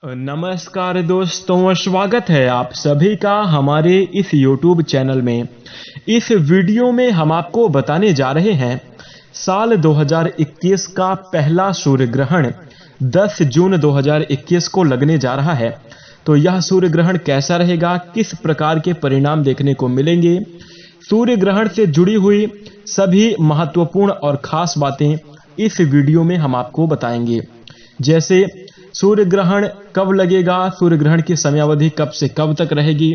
नमस्कार दोस्तों, स्वागत है आप सभी का हमारे इस YouTube चैनल में। इस वीडियो में हम आपको बताने जा रहे हैं साल 2021 का पहला सूर्य ग्रहण 10 जून 2021 को लगने जा रहा है। तो यह सूर्य ग्रहण कैसा रहेगा, किस प्रकार के परिणाम देखने को मिलेंगे, सूर्य ग्रहण से जुड़ी हुई सभी महत्वपूर्ण और खास बातें इस वीडियो में हम आपको बताएंगे। जैसे सूर्य ग्रहण कब लगेगा, सूर्य ग्रहण की समयावधि कब से कब तक रहेगी,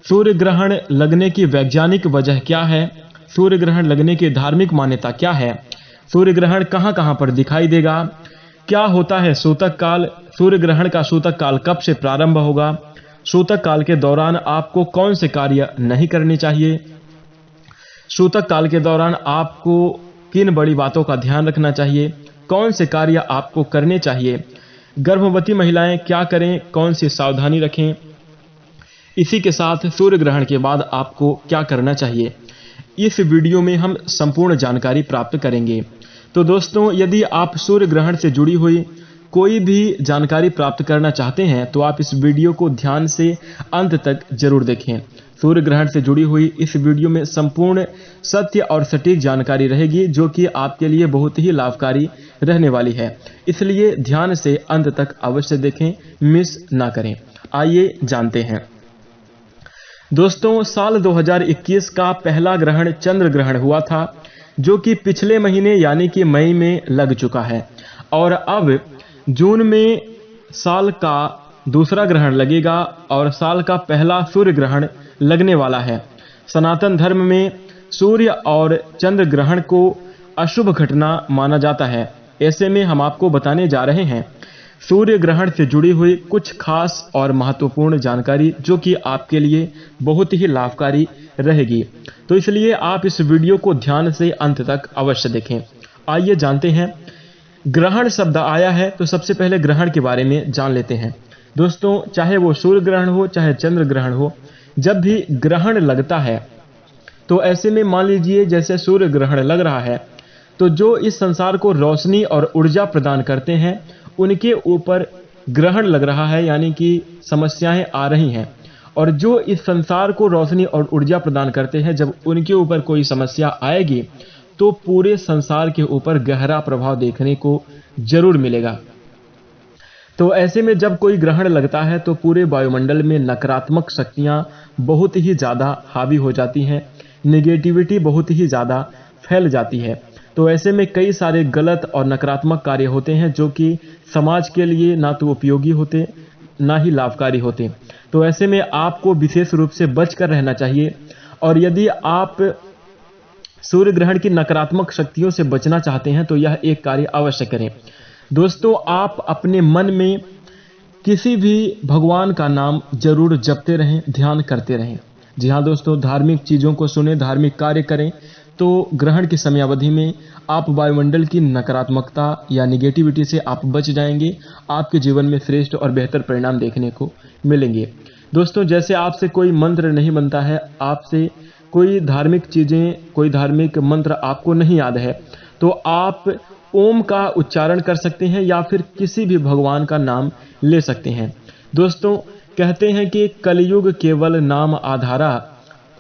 सूर्य ग्रहण लगने की वैज्ञानिक वजह क्या है, सूर्य ग्रहण लगने की धार्मिक मान्यता क्या है, सूर्य ग्रहण कहां कहां पर दिखाई देगा, क्या होता है सूतक काल, सूर्य ग्रहण का सूतक काल कब से प्रारंभ होगा, सूतक काल के दौरान आपको कौन से कार्य नहीं करने चाहिए, सूतक काल के दौरान आपको किन बड़ी बातों का ध्यान रखना चाहिए, कौन से कार्य आपको करने चाहिए, गर्भवती महिलाएं क्या करें, कौन सी सावधानी रखें, इसी के साथ सूर्य ग्रहण के बाद आपको क्या करना चाहिए, इस वीडियो में हम संपूर्ण जानकारी प्राप्त करेंगे। तो दोस्तों, यदि आप सूर्य ग्रहण से जुड़ी हुई कोई भी जानकारी प्राप्त करना चाहते हैं तो आप इस वीडियो को ध्यान से अंत तक जरूर देखें। सूर्य ग्रहण से जुड़ी हुई इस वीडियो में संपूर्ण सत्य और सटीक जानकारी रहेगी, जो कि आपके लिए बहुत ही लाभकारी रहने वाली है। इसलिए ध्यान से अंत तक अवश्य देखें, मिस ना करें। आइए जानते हैं। दोस्तों, साल 2021 का पहला ग्रहण चंद्र ग्रहण हुआ था, जो कि पिछले महीने यानी कि मई में लग चुका है और अब जून में साल का दूसरा ग्रहण लगेगा और साल का पहला सूर्य ग्रहण लगने वाला है। सनातन धर्म में सूर्य और चंद्र ग्रहण को अशुभ घटना माना जाता है। ऐसे में हम आपको बताने जा रहे हैं सूर्य ग्रहण से जुड़ी हुई कुछ खास और महत्वपूर्ण जानकारी, जो कि आपके लिए बहुत ही लाभकारी रहेगी। तो इसलिए आप इस वीडियो को ध्यान से अंत तक अवश्य देखें। आइए जानते हैं। ग्रहण शब्द आया है तो सबसे पहले ग्रहण के बारे में जान लेते हैं। दोस्तों, चाहे वो सूर्य ग्रहण हो चाहे चंद्र ग्रहण हो, जब भी ग्रहण लगता है तो ऐसे में मान लीजिए जैसे सूर्य ग्रहण लग रहा है तो जो इस संसार को रोशनी और ऊर्जा प्रदान करते हैं उनके ऊपर ग्रहण लग रहा है, यानी कि समस्याएं आ रही हैं। और जो इस संसार को रोशनी और ऊर्जा प्रदान करते हैं, जब उनके ऊपर कोई समस्या आएगी तो पूरे संसार के ऊपर गहरा प्रभाव देखने को जरूर मिलेगा। तो ऐसे में जब कोई ग्रहण लगता है तो पूरे वायुमंडल में नकारात्मक शक्तियां बहुत ही ज़्यादा हावी हो जाती हैं, नेगेटिविटी बहुत ही ज़्यादा फैल जाती है। तो ऐसे में कई सारे गलत और नकारात्मक कार्य होते हैं, जो कि समाज के लिए ना तो उपयोगी होते ना ही लाभकारी होते। तो ऐसे में आपको विशेष रूप से बचकर रहना चाहिए। और यदि आप सूर्य ग्रहण की नकारात्मक शक्तियों से बचना चाहते हैं तो यह एक कार्य अवश्य करें। दोस्तों, आप अपने मन में किसी भी भगवान का नाम जरूर जपते रहें, ध्यान करते रहें। जी हाँ दोस्तों, धार्मिक चीज़ों को सुने, धार्मिक कार्य करें, तो ग्रहण की समयावधि में आप वायुमंडल की नकारात्मकता या निगेटिविटी से आप बच जाएंगे। आपके जीवन में श्रेष्ठ और बेहतर परिणाम देखने को मिलेंगे। दोस्तों, जैसे आपसे कोई मंत्र नहीं बनता है, आपसे कोई धार्मिक चीज़ें, कोई धार्मिक मंत्र आपको नहीं याद है, तो आप ओम का उच्चारण कर सकते हैं या फिर किसी भी भगवान का नाम ले सकते हैं। दोस्तों, कहते हैं कि कलयुग केवल नाम आधारा,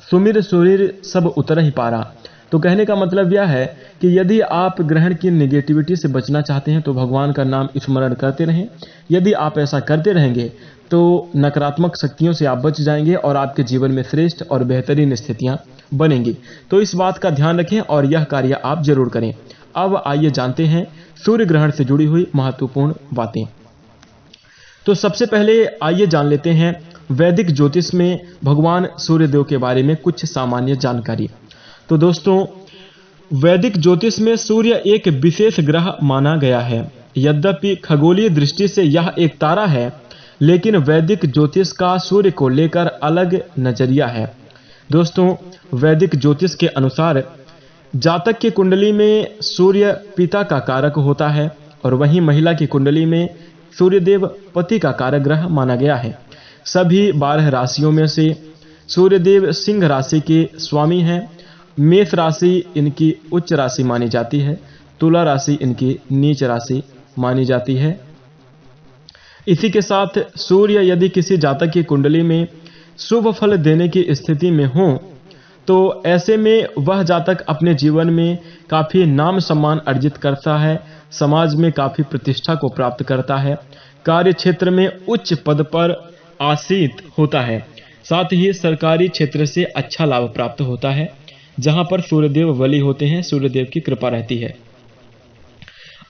सुमिर सुरीर सब उतर ही पारा। तो कहने का मतलब यह है कि यदि आप ग्रहण की नेगेटिविटी से बचना चाहते हैं तो भगवान का नाम स्मरण करते रहें। यदि आप ऐसा करते रहेंगे तो नकारात्मक शक्तियों से आप बच जाएंगे और आपके जीवन में श्रेष्ठ और बेहतरीन स्थितियां बनेंगी। तो इस बात का ध्यान रखें और यह कार्य आप जरूर करें। अब आइए जानते हैं सूर्य ग्रहण से जुड़ी हुई महत्वपूर्ण बातें। तो सबसे पहले आइए जान लेते हैं वैदिक ज्योतिष में भगवान सूर्यदेव के बारे में कुछ सामान्य जानकारी। तो दोस्तों, वैदिक ज्योतिष में सूर्य एक विशेष ग्रह माना गया है। यद्यपि खगोलीय दृष्टि से यह एक तारा है, लेकिन वैदिक ज्योतिष का सूर्य को लेकर अलग नजरिया है। दोस्तों, वैदिक ज्योतिष के अनुसार जातक की कुंडली में सूर्य पिता का कारक होता है और वहीं महिला की कुंडली में सूर्यदेव पति का कारक ग्रह माना गया है। सभी 12 राशियों में से सूर्यदेव सिंह राशि के स्वामी हैं। मेष राशि इनकी उच्च राशि मानी जाती है, तुला राशि इनकी नीच राशि मानी जाती है। इसी के साथ सूर्य यदि किसी जातक की कुंडली में शुभ फल देने की स्थिति में हो तो ऐसे में वह जातक अपने जीवन में काफ़ी नाम सम्मान अर्जित करता है, समाज में काफ़ी प्रतिष्ठा को प्राप्त करता है, कार्य क्षेत्र में उच्च पद पर आसीत होता है, साथ ही सरकारी क्षेत्र से अच्छा लाभ प्राप्त होता है। जहां पर सूर्यदेव बली होते हैं, सूर्यदेव की कृपा रहती है।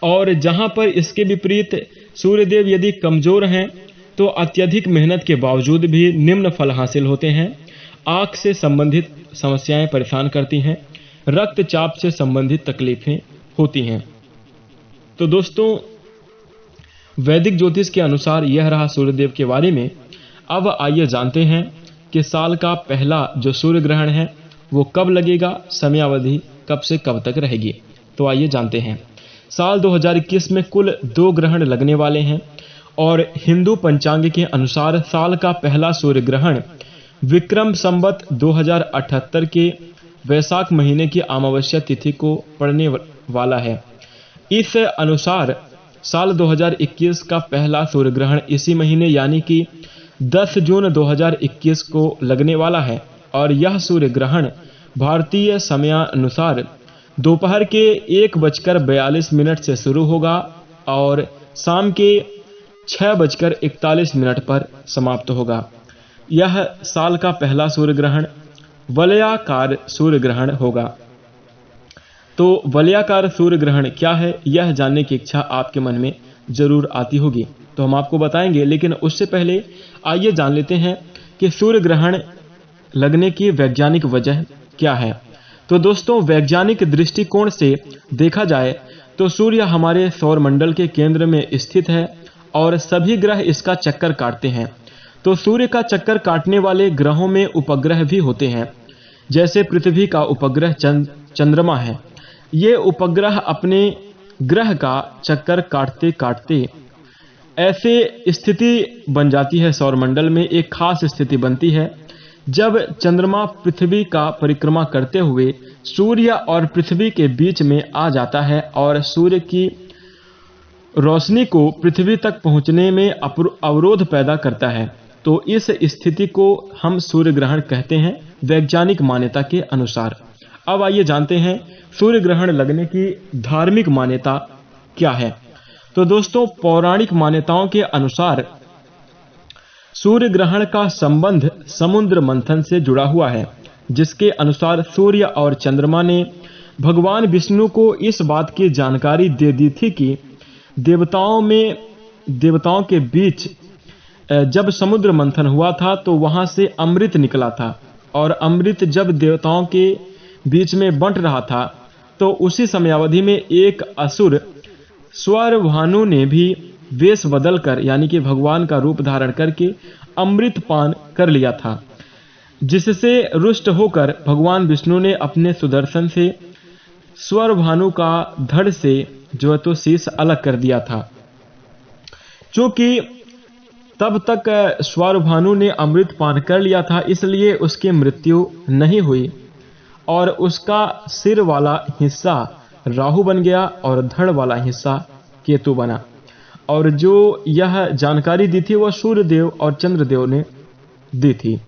और जहां पर इसके विपरीत सूर्यदेव यदि कमजोर हैं तो अत्यधिक मेहनत के बावजूद भी निम्न फल हासिल होते हैं। आंख से संबंधित समस्याएं परेशान करती हैं, रक्तचाप से संबंधित तकलीफें होती हैं। तो दोस्तों, वैदिक ज्योतिष के अनुसार यह रहा सूर्यदेव के बारे में। अब आइए जानते हैं कि साल का पहला जो सूर्य ग्रहण है वो कब लगेगा, समयावधि कब से कब तक रहेगी। तो आइए जानते हैं। साल 2021 में कुल 2 ग्रहण लगने वाले हैं और हिंदू पंचांग के अनुसार साल का पहला सूर्य ग्रहण विक्रम संवत 2078 के वैशाख महीने की अमावस्या तिथि को पड़ने वाला है। इस अनुसार साल 2021 का पहला सूर्य ग्रहण इसी महीने यानी कि 10 जून 2021 को लगने वाला है और यह सूर्य ग्रहण भारतीय समयानुसार दोपहर के 1:42 से शुरू होगा और शाम के 6:41 पर समाप्त होगा। यह साल का पहला सूर्य ग्रहण वलयाकार सूर्य ग्रहण होगा। तो वलयाकार सूर्य ग्रहण क्या है, यह जानने की इच्छा आपके मन में जरूर आती होगी, तो हम आपको बताएंगे। लेकिन उससे पहले आइए जान लेते हैं कि सूर्य ग्रहण लगने की वैज्ञानिक वजह क्या है। तो दोस्तों, वैज्ञानिक दृष्टिकोण से देखा जाए तो सूर्य हमारे सौरमंडल के केंद्र में स्थित है और सभी ग्रह इसका चक्कर काटते हैं। तो सूर्य का चक्कर काटने वाले ग्रहों में उपग्रह भी होते हैं। जैसे पृथ्वी का उपग्रह चंद्रमा है। ये उपग्रह अपने ग्रह का चक्कर काटते काटते ऐसे स्थिति बन जाती है, सौरमंडल में एक खास स्थिति बनती है जब चंद्रमा पृथ्वी का परिक्रमा करते हुए सूर्य और पृथ्वी के बीच में आ जाता है और सूर्य की रोशनी को पृथ्वी तक पहुंचने में अवरोध पैदा करता है। तो इस स्थिति को हम सूर्य ग्रहण कहते हैं वैज्ञानिक मान्यता के अनुसार। अब आइए जानते हैं सूर्य ग्रहण लगने की धार्मिक मान्यता क्या है। तो दोस्तों, पौराणिक मान्यताओं के अनुसार सूर्य ग्रहण का संबंध समुद्र मंथन से जुड़ा हुआ है, जिसके अनुसार सूर्य और चंद्रमा ने भगवान विष्णु को इस बात की जानकारी दे दी थी कि देवताओं के बीच जब समुद्र मंथन हुआ था तो वहां से अमृत निकला था और अमृत जब देवताओं के बीच में बंट रहा था तो उसी समयावधि में एक असुर स्वरभानु ने भी वेश बदलकर यानी कि भगवान का रूप धारण करके अमृत पान कर लिया था, जिससे रुष्ट होकर भगवान विष्णु ने अपने सुदर्शन से स्वरभानु का धड़ से जो है तो शीश अलग कर दिया था। क्योंकि तब तक स्वरभानु ने अमृत पान कर लिया था, इसलिए उसकी मृत्यु नहीं हुई और उसका सिर वाला हिस्सा राहु बन गया और धड़ वाला हिस्सा केतु बना। और जो यह जानकारी दी थी वह सूर्यदेव और चंद्रदेव ने दी थी।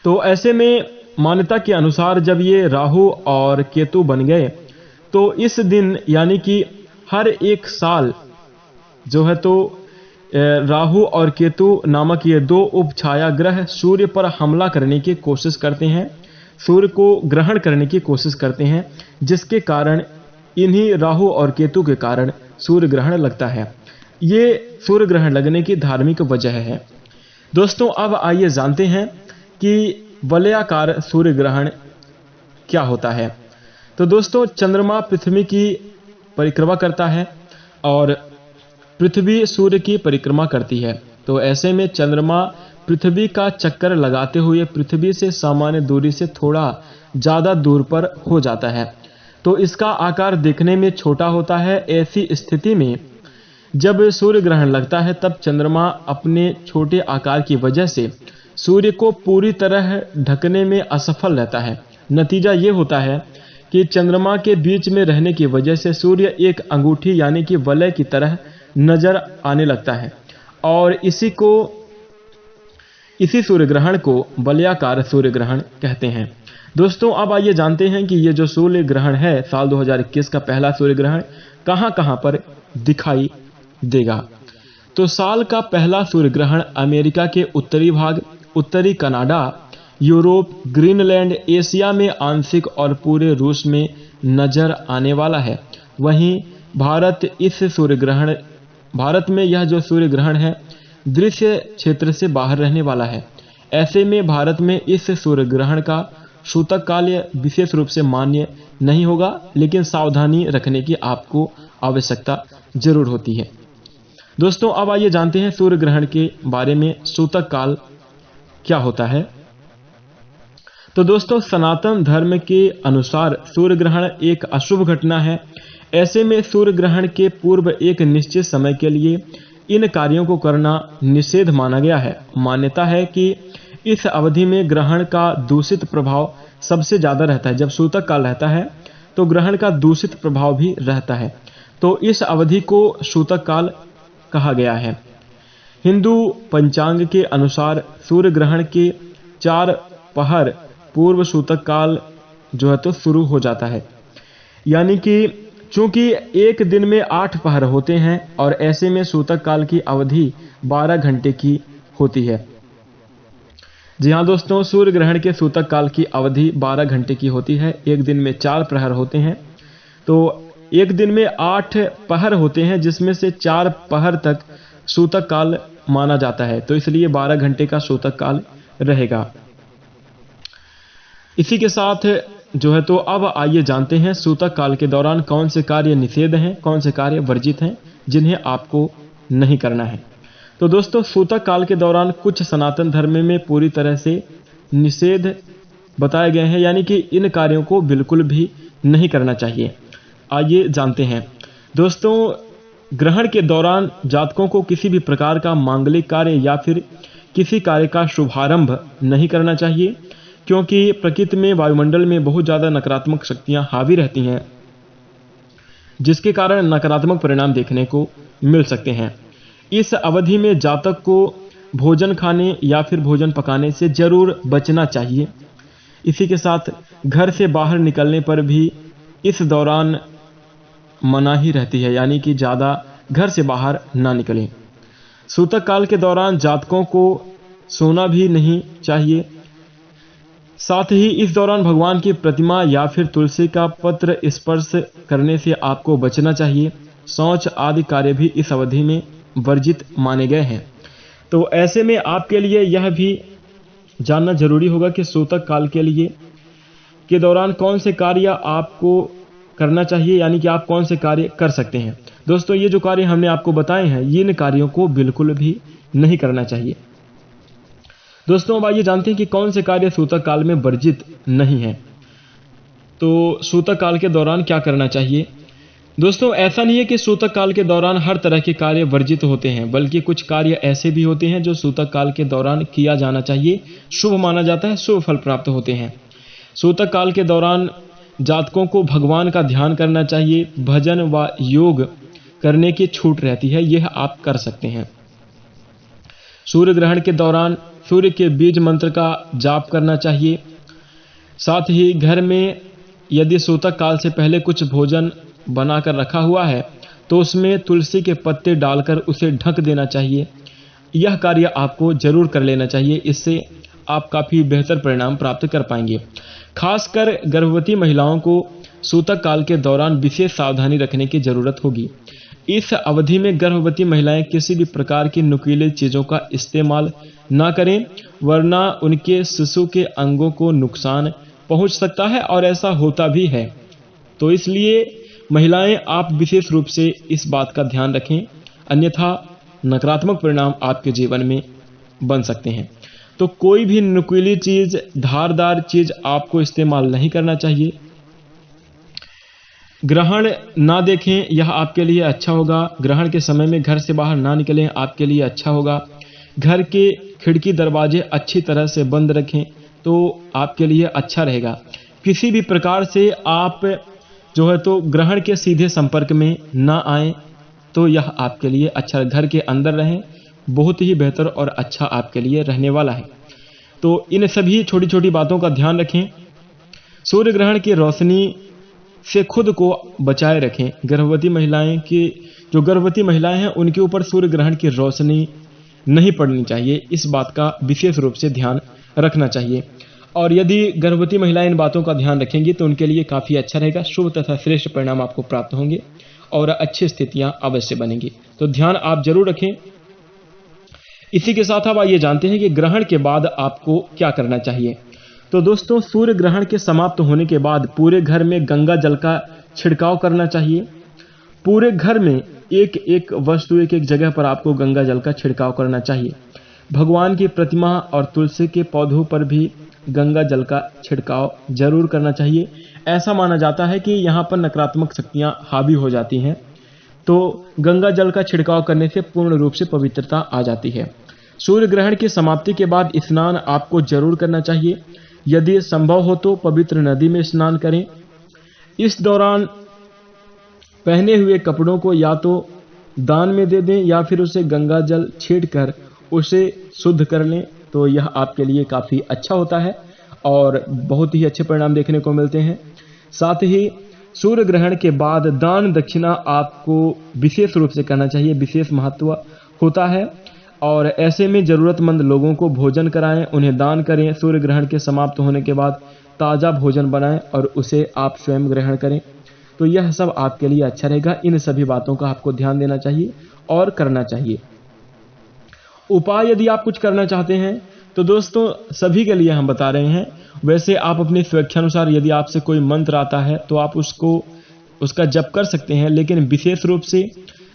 तो ऐसे में मान्यता के अनुसार जब ये राहु और केतु बन गए तो इस दिन यानी कि हर एक साल जो है तो राहु और केतु नामक ये 2 उपछाया ग्रह सूर्य पर हमला करने की कोशिश करते हैं, सूर्य को ग्रहण करने की कोशिश करते हैं, जिसके कारण इन्हीं राहु और केतु के कारण सूर्य ग्रहण लगता है। ये सूर्य ग्रहण लगने की धार्मिक वजह है। दोस्तों, अब आइए जानते हैं कि वलयाकार सूर्य ग्रहण क्या होता है। तो दोस्तों, चंद्रमा पृथ्वी की परिक्रमा करता है और पृथ्वी सूर्य की परिक्रमा करती है। तो ऐसे में चंद्रमा पृथ्वी का चक्कर लगाते हुए पृथ्वी से सामान्य दूरी से थोड़ा ज़्यादा दूर पर हो जाता है। तो इसका आकार देखने में छोटा होता है। ऐसी स्थिति में जब सूर्य ग्रहण लगता है तब चंद्रमा अपने छोटे आकार की वजह से सूर्य को पूरी तरह ढकने में असफल रहता है। नतीजा ये होता है कि चंद्रमा के बीच में रहने की वजह से सूर्य एक अंगूठी यानी कि वलय की तरह नजर आने लगता है और इसी सूर्य ग्रहण को वलयाकार सूर्य ग्रहण कहते हैं। दोस्तों अब आइए जानते हैं कि ये जो सूर्य ग्रहण है साल 2021 का पहला सूर्य ग्रहण कहां कहां पर दिखाई देगा। तो साल का पहला सूर्य ग्रहण अमेरिका के उत्तरी भाग, उत्तरी कनाडा, यूरोप, ग्रीनलैंड, एशिया में आंशिक और पूरे रूस में नजर आने वाला है। वहीं भारत में यह जो सूर्य ग्रहण है दृश्य क्षेत्र से बाहर रहने वाला है। ऐसे में भारत में इस सूर्य ग्रहण का सूतक काल विशेष रूप से मान्य नहीं होगा, लेकिन सावधानी रखने की आपको आवश्यकता जरूर होती है। दोस्तों अब आइए जानते हैं सूर्य ग्रहण के बारे में, सूतक काल क्या होता है। तो दोस्तों सनातन धर्म के अनुसार सूर्य ग्रहण एक अशुभ घटना है। ऐसे में सूर्य ग्रहण के पूर्व एक निश्चित समय के लिए इन कार्यों को करना निषेध माना गया है। मान्यता है कि इस अवधि में ग्रहण का दूषित प्रभाव सबसे ज्यादा रहता है। जब सूतक काल रहता है तो ग्रहण का दूषित प्रभाव भी रहता है, तो इस अवधि को सूतक काल कहा गया है। हिंदू पंचांग के अनुसार सूर्य ग्रहण के 4 पहर पूर्व सूतक काल जो है तो शुरू हो जाता है। यानी कि चूंकि एक दिन में 8 पहर होते हैं और ऐसे में सूतक काल की अवधि 12 घंटे की होती है। जी हाँ दोस्तों, सूर्य ग्रहण के सूतक काल की अवधि 12 घंटे की होती है। एक दिन में 4 प्रहर होते हैं, तो एक दिन में 8 पहर होते हैं जिसमें से 4 पहर तक सूतक काल माना जाता है, तो इसलिए 12 घंटे का सूतक काल रहेगा। इसी के साथ जो है तो अब आइए जानते हैं सूतक काल के दौरान कौन से कार्य निषेध हैं, कौन से कार्य वर्जित हैं जिन्हें आपको नहीं करना है। तो दोस्तों सूतक काल के दौरान कुछ सनातन धर्म में पूरी तरह से निषेध बताए गए हैं, यानी कि इन कार्यों को बिल्कुल भी नहीं करना चाहिए। आइए जानते हैं। दोस्तों ग्रहण के दौरान जातकों को किसी भी प्रकार का मांगलिक कार्य या फिर किसी कार्य का शुभारंभ नहीं करना चाहिए, क्योंकि प्रकृति में वायुमंडल में बहुत ज़्यादा नकारात्मक शक्तियां हावी रहती हैं, जिसके कारण नकारात्मक परिणाम देखने को मिल सकते हैं। इस अवधि में जातक को भोजन खाने या फिर भोजन पकाने से जरूर बचना चाहिए। इसी के साथ घर से बाहर निकलने पर भी इस दौरान मनाही रहती है, यानी कि ज़्यादा घर से बाहर ना निकलें। सूतक काल के दौरान जातकों को सोना भी नहीं चाहिए। साथ ही इस दौरान भगवान की प्रतिमा या फिर तुलसी का पत्र स्पर्श करने से आपको बचना चाहिए। शौच आदि कार्य भी इस अवधि में वर्जित माने गए हैं। तो ऐसे में आपके लिए यह भी जानना जरूरी होगा कि सूतक काल के दौरान कौन से कार्य आपको करना चाहिए, यानी कि आप कौन से कार्य कर सकते हैं। दोस्तों ये जो कार्य हमने आपको बताए हैं, इन कार्यों को बिल्कुल भी नहीं करना चाहिए। दोस्तों अब आइए जानते हैं कि कौन से कार्य सूतक काल में वर्जित नहीं है। तो सूतक काल के दौरान क्या करना चाहिए। दोस्तों ऐसा नहीं है कि सूतक काल के दौरान हर तरह के कार्य वर्जित होते हैं, बल्कि कुछ कार्य ऐसे भी होते हैं जो सूतक काल के दौरान किया जाना चाहिए, शुभ माना जाता है, शुभ फल प्राप्त होते हैं। सूतक काल के दौरान जातकों को भगवान का ध्यान करना चाहिए, भजन व योग करने की छूट रहती है, यह आप कर सकते हैं। सूर्य ग्रहण के दौरान सूर्य के बीज मंत्र का जाप करना चाहिए। साथ ही घर में यदि सूतक काल से पहले कुछ भोजन बनाकर रखा हुआ है तो उसमें तुलसी के पत्ते डालकर उसे ढक देना चाहिए। यह कार्य आपको जरूर कर लेना चाहिए, इससे आप काफ़ी बेहतर परिणाम प्राप्त कर पाएंगे। खासकर गर्भवती महिलाओं को सूतक काल के दौरान विशेष सावधानी रखने की जरूरत होगी। इस अवधि में गर्भवती महिलाएं किसी भी प्रकार की नुकीली चीज़ों का इस्तेमाल ना करें, वरना उनके शिशु के अंगों को नुकसान पहुंच सकता है और ऐसा होता भी है। तो इसलिए महिलाएं आप विशेष रूप से इस बात का ध्यान रखें, अन्यथा नकारात्मक परिणाम आपके जीवन में बन सकते हैं। तो कोई भी नुकीली चीज़, धारदार चीज़ आपको इस्तेमाल नहीं करना चाहिए। ग्रहण ना देखें, यह आपके लिए अच्छा होगा। ग्रहण के समय में घर से बाहर ना निकलें, आपके लिए अच्छा होगा। घर के खिड़की दरवाजे अच्छी तरह से बंद रखें तो आपके लिए अच्छा रहेगा। किसी भी प्रकार से आप जो है तो ग्रहण के सीधे संपर्क में ना आएं, तो यह आपके लिए अच्छा, घर के अंदर रहें, बहुत ही बेहतर और अच्छा आपके लिए रहने वाला है। तो इन सभी छोटी छोटी बातों का ध्यान रखें। सूर्य ग्रहण की रोशनी से खुद को बचाए रखें। गर्भवती महिलाएं की, जो गर्भवती महिलाएं हैं उनके ऊपर सूर्य ग्रहण की रोशनी नहीं पड़नी चाहिए, इस बात का विशेष रूप से ध्यान रखना चाहिए। और यदि गर्भवती महिलाएं इन बातों का ध्यान रखेंगी तो उनके लिए काफ़ी अच्छा रहेगा, शुभ तथा श्रेष्ठ परिणाम आपको प्राप्त होंगे और अच्छी स्थितियां अवश्य बनेंगी। तो ध्यान आप जरूर रखें। इसी के साथ अब आइए जानते हैं कि ग्रहण के बाद आपको क्या करना चाहिए। तो दोस्तों, सूर्य ग्रहण के समाप्त होने के बाद पूरे घर में गंगा जल का छिड़काव करना चाहिए। पूरे घर में एक एक वस्तु, एक एक जगह पर आपको गंगा जल का छिड़काव करना चाहिए। भगवान की प्रतिमा और तुलसी के पौधों पर भी गंगा जल का छिड़काव जरूर करना चाहिए। ऐसा माना जाता है कि यहाँ पर नकारात्मक शक्तियाँ हावी हो जाती हैं, तो गंगा जल का छिड़काव करने से पूर्ण रूप से पवित्रता आ जाती है। सूर्य ग्रहण की समाप्ति के बाद स्नान आपको जरूर करना चाहिए। यदि संभव हो तो पवित्र नदी में स्नान करें। इस दौरान पहने हुए कपड़ों को या तो दान में दे दें या फिर उसे गंगा जल छींटकर उसे शुद्ध कर लें, तो यह आपके लिए काफ़ी अच्छा होता है और बहुत ही अच्छे परिणाम देखने को मिलते हैं। साथ ही सूर्य ग्रहण के बाद दान दक्षिणा आपको विशेष रूप से करना चाहिए, विशेष महत्व होता है। और ऐसे में ज़रूरतमंद लोगों को भोजन कराएं, उन्हें दान करें। सूर्य ग्रहण के समाप्त होने के बाद ताज़ा भोजन बनाएं और उसे आप स्वयं ग्रहण करें, तो यह सब आपके लिए अच्छा रहेगा। इन सभी बातों का आपको ध्यान देना चाहिए और करना चाहिए। उपाय यदि आप कुछ करना चाहते हैं तो दोस्तों सभी के लिए हम बता रहे हैं। वैसे आप अपनी स्वेच्छानुसार यदि आपसे कोई मंत्र आता है तो आप उसका जप कर सकते हैं, लेकिन विशेष रूप से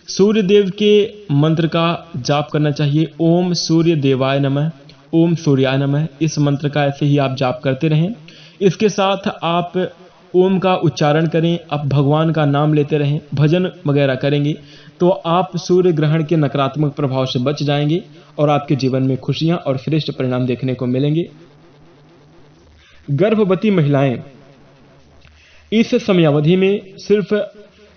सूर्य देव के मंत्र का जाप करना चाहिए। ओम सूर्य देवाय नमः, ओम सूर्याय नमः, इस मंत्र का ऐसे ही आप जाप करते रहें। इसके साथ आप ओम का उच्चारण करें, आप भगवान का नाम लेते रहें, भजन वगैरह करेंगे तो आप सूर्य ग्रहण के नकारात्मक प्रभाव से बच जाएंगे और आपके जीवन में खुशियां और श्रेष्ठ परिणाम देखने को मिलेंगे। गर्भवती महिलाएं इस समयावधि में सिर्फ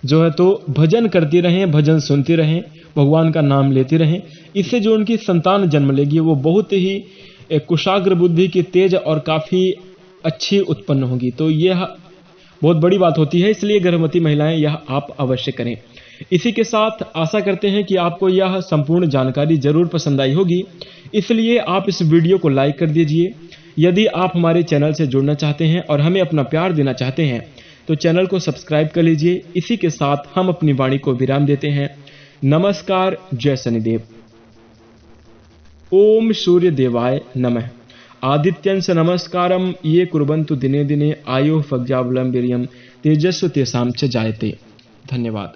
जो है तो भजन करती रहें, भजन सुनती रहें, भगवान का नाम लेती रहें। इससे जो उनकी संतान जन्म लेगी वो बहुत ही कुशाग्र बुद्धि की, तेज और काफ़ी अच्छी उत्पन्न होगी। तो यह बहुत बड़ी बात होती है, इसलिए गर्भवती महिलाएं यह आप अवश्य करें। इसी के साथ आशा करते हैं कि आपको यह संपूर्ण जानकारी जरूर पसंद आई होगी, इसलिए आप इस वीडियो को लाइक कर दीजिए। यदि आप हमारे चैनल से जुड़ना चाहते हैं और हमें अपना प्यार देना चाहते हैं तो चैनल को सब्सक्राइब कर लीजिए। इसी के साथ हम अपनी वाणी को विराम देते हैं। नमस्कार, जय शनिदेव। ओम सूर्य देवाय नमः। आदित्यंस नमस्कारम ये कुर्वन्तु दिने दिने आयुः प्रज्ञाबलं वीर्यं तेजस्वी तेषां च जायते। धन्यवाद।